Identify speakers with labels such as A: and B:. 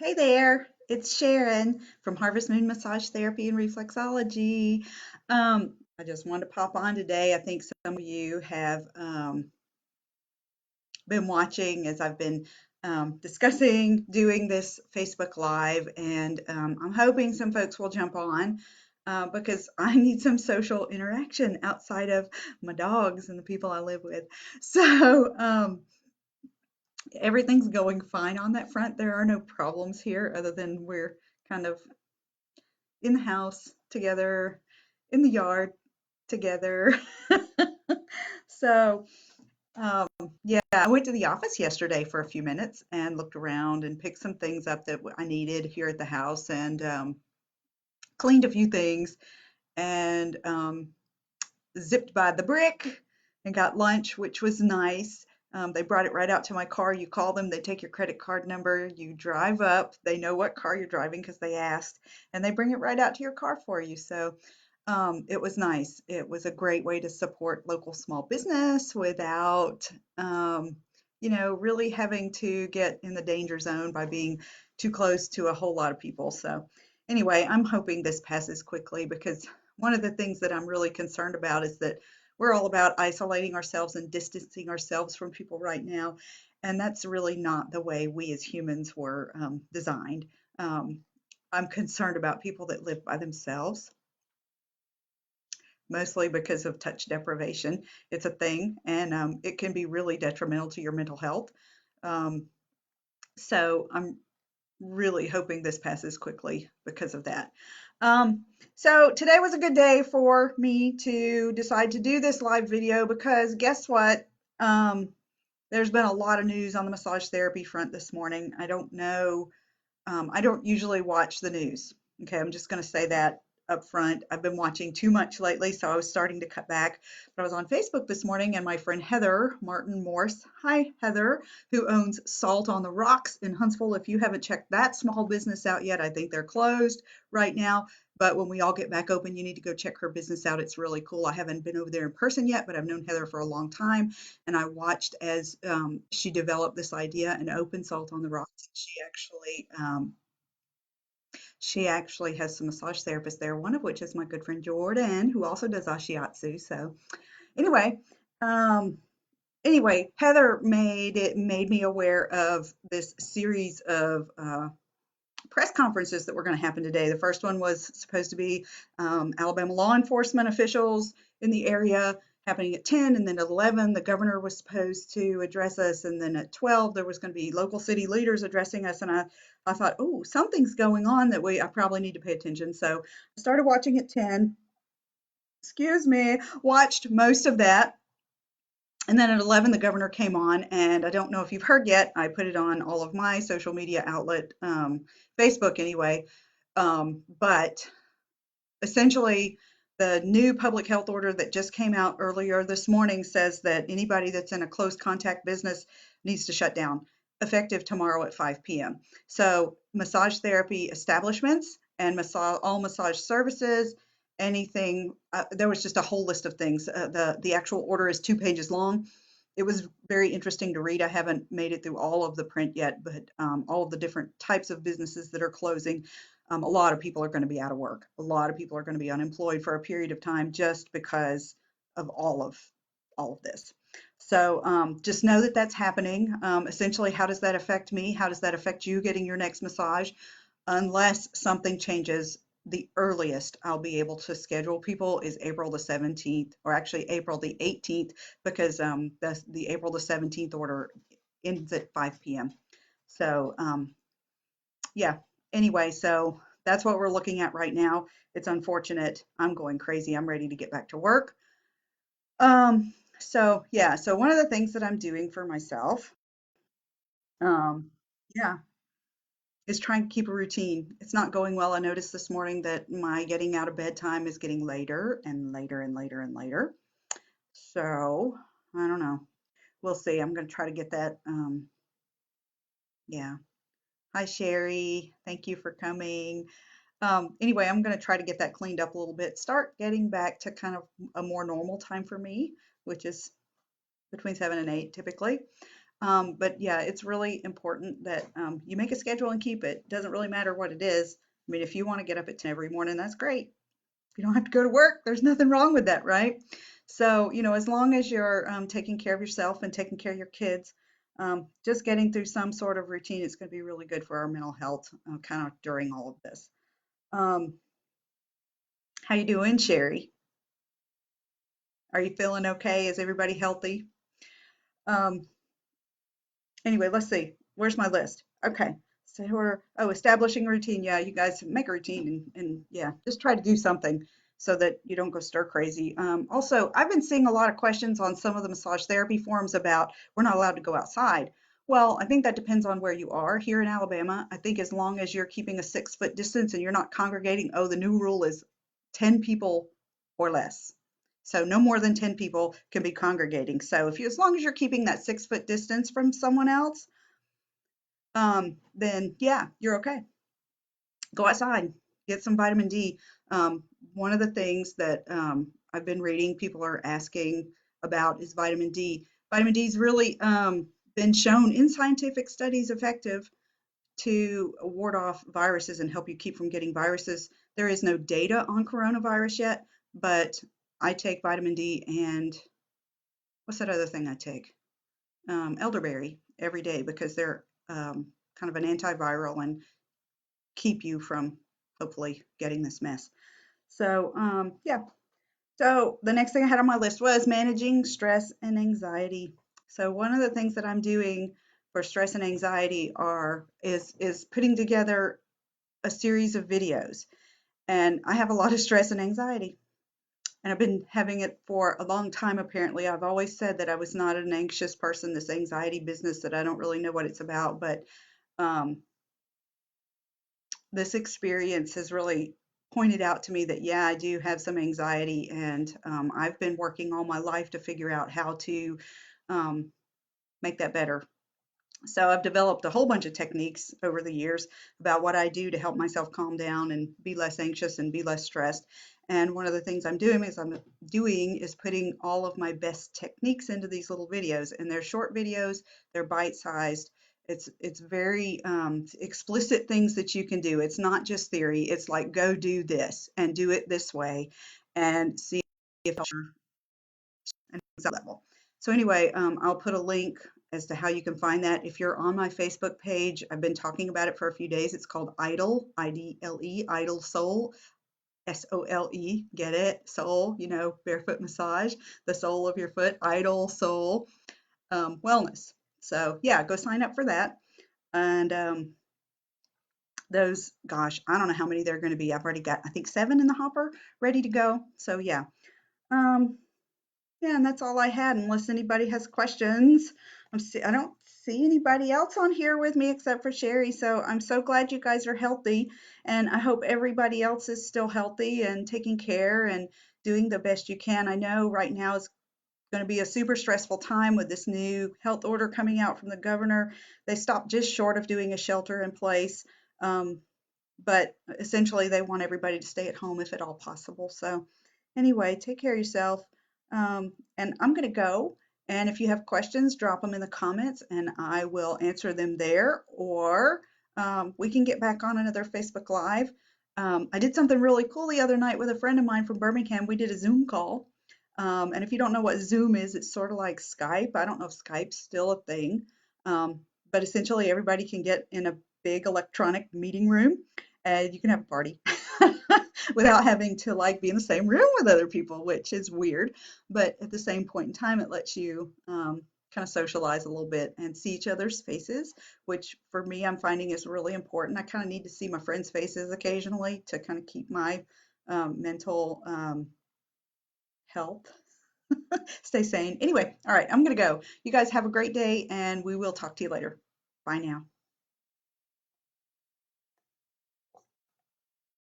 A: Hey there, it's Sharon from Harvest Moon Massage Therapy and Reflexology. I just wanted to pop on today. I think some of you have been watching as I've been discussing doing this Facebook Live, and I'm hoping some folks will jump on because I need some social interaction outside of my dogs and the people I live with. So, everything's going fine on that front. There are no problems here other than we're kind of in the house together, in the yard together. So, um, yeah, I went to the office yesterday for a few minutes and looked around and picked some things up that I needed here at the house and cleaned a few things and zipped by the brick and got lunch, which was nice. They brought it right out to my car. You call them, they take your credit card number, you drive up, they know what car you're driving because they asked, and they bring it right out to your car for you. So it was nice. It was a great way to support local small business without, really having to get in the danger zone by being too close to a whole lot of people. So anyway, I'm hoping this passes quickly because one of the things that I'm really concerned about is that we're all about isolating ourselves and distancing ourselves from people right now. And that's really not the way we as humans were designed. Um, I'm concerned about people that live by themselves, mostly because of touch deprivation. It's a thing, and it can be really detrimental to your mental health. Um, so I'm really hoping this passes quickly because of that. So today was a good day for me to decide to do this live video because guess what? Um, there's been a lot of news on the massage therapy front this morning. I don't know. I don't usually watch the news. Okay, I'm just going to say that up front. I've been watching too much lately, so I was starting to cut back. But I was on Facebook this morning, and my friend Heather Martin Morse, hi Heather, who owns Salt on the Rocks in Huntsville. If you haven't checked that small business out yet, I think they're closed right now. But when we all get back open, you need to go check her business out. It's really cool. I haven't been over there in person yet, but I've known Heather for a long time, and I watched as she developed this idea and opened Salt on the Rocks. She actually has some massage therapists there, one of which is my good friend Jordan, who also does ashiatsu. So anyway, um, Heather made me aware of this series of press conferences that were going to happen today. The first one was supposed to be Alabama law enforcement officials in the area happening at 10, and then at 11 the governor was supposed to address us, and then at 12 there was going to be local city leaders addressing us. And I thought, oh, something's going on that I probably need to pay attention. So I started watching at 10, excuse me, watched most of that. And then at 11, the governor came on, and I don't know if you've heard yet. I put it on all of my social media outlet, Facebook anyway. But essentially, the new public health order that just came out earlier this morning says that anybody that's in a close contact business needs to shut down effective tomorrow at 5 p.m. So massage therapy establishments and all massage services, anything, there was just a whole list of things. The actual order is 2 pages long. It was very interesting to read. I haven't made it through all of the print yet, but all of the different types of businesses that are closing. A lot of people are going to be out of work. A lot of people are going to be unemployed for a period of time just because of all of this. So just know that that's happening. Essentially, how does that affect me? How does that affect you getting your next massage? Unless something changes, the earliest I'll be able to schedule people is April the 17th, or actually April the 18th, because the April the 17th order ends at 5 p.m. So yeah, anyway, so that's what we're looking at right now. It's unfortunate. I'm going crazy. I'm ready to get back to work. So yeah, so one of the things that I'm doing for myself, um, yeah, is trying to keep a routine. It's not going well. I noticed this morning that my getting out of bed time is getting later and later and later and later. So I don't know. We'll see. I'm going to try to get that. Yeah. Hi, Sherry. Thank you for coming. Anyway, I'm going to try to get that cleaned up a little bit, start getting back to kind of a more normal time for me, which is between 7 and 8 typically. But yeah, it's really important that you make a schedule and keep it. Doesn't really matter what it is. I mean, if you want to get up at 10 every morning, that's great. If you don't have to go to work, there's nothing wrong with that, right? So, as long as you're taking care of yourself and taking care of your kids, just getting through some sort of routine is going to be really good for our mental health, kind of during all of this. Um, how you doing, Sherry? Are you feeling okay? Is everybody healthy? Um, Anyway, let's see. Where's my list? Okay. So establishing a routine. Yeah, you guys make a routine and yeah, just try to do something so that you don't go stir crazy. Also, I've been seeing a lot of questions on some of the massage therapy forums about we're not allowed to go outside. Well, I think that depends on where you are. Here in Alabama, I think as long as you're keeping a 6 foot distance and you're not congregating, oh, the new rule is 10 people or less. So no more than 10 people can be congregating. So as long as you're keeping that 6 foot distance from someone else, then yeah, you're okay. Go outside, get some vitamin D. One of the things that I've been reading, people are asking about is vitamin D. Vitamin D is really been shown in scientific studies effective to ward off viruses and help you keep from getting viruses. There is no data on coronavirus yet, but I take vitamin D and what's that other thing I take? Elderberry every day because they're kind of an antiviral and keep you from hopefully getting this mess. So, yeah. So, the next thing I had on my list was managing stress and anxiety. So, one of the things that I'm doing for stress and anxiety is putting together a series of videos. And I have a lot of stress and anxiety. And I've been having it for a long time, apparently. I've always said that I was not an anxious person, this anxiety business that I don't really know what it's about, but um, this experience has really pointed out to me that, yeah, I do have some anxiety, and I've been working all my life to figure out how to um, make that better. So I've developed a whole bunch of techniques over the years about what I do to help myself calm down and be less anxious and be less stressed. And one of the things I'm doing is putting all of my best techniques into these little videos. And they're short videos, they're bite-sized. It's very explicit things that you can do. It's not just theory. It's like go do this and do it this way and see if you're level. So anyway, I'll put a link as to how you can find that. If you're on my Facebook page, I've been talking about it for a few days. It's called Idle, I-D-L-E, Idle Soul, S-O-L-E, get it? Soul, barefoot massage, the sole of your foot, Idle Soul Wellness. So yeah, go sign up for that. And those, gosh, I don't know how many there are going to be. I've already got, I think, 7 in the hopper ready to go. So yeah. Um, Yeah, and that's all I had, unless anybody has questions. I don't see anybody else on here with me except for Sherry, so I'm so glad you guys are healthy, and I hope everybody else is still healthy and taking care and doing the best you can. I know right now is going to be a super stressful time with this new health order coming out from the governor. They stopped just short of doing a shelter in place. Um, but essentially they want everybody to stay at home if at all possible. So anyway, take care of yourself. And I'm going to go. And if you have questions, drop them in the comments and I will answer them there. Or we can get back on another Facebook Live. I did something really cool the other night with a friend of mine from Birmingham. We did a Zoom call. And if you don't know what Zoom is, it's sort of like Skype. I don't know if Skype's still a thing. But essentially, everybody can get in a big electronic meeting room and you can have a party without having to like be in the same room with other people, which is weird. But at the same point in time, it lets you kind of socialize a little bit and see each other's faces, which for me, I'm finding is really important. I kind of need to see my friends' faces occasionally to kind of keep my mental health, stay sane. Anyway, all right, I'm going to go. You guys have a great day and we will talk to you later. Bye now.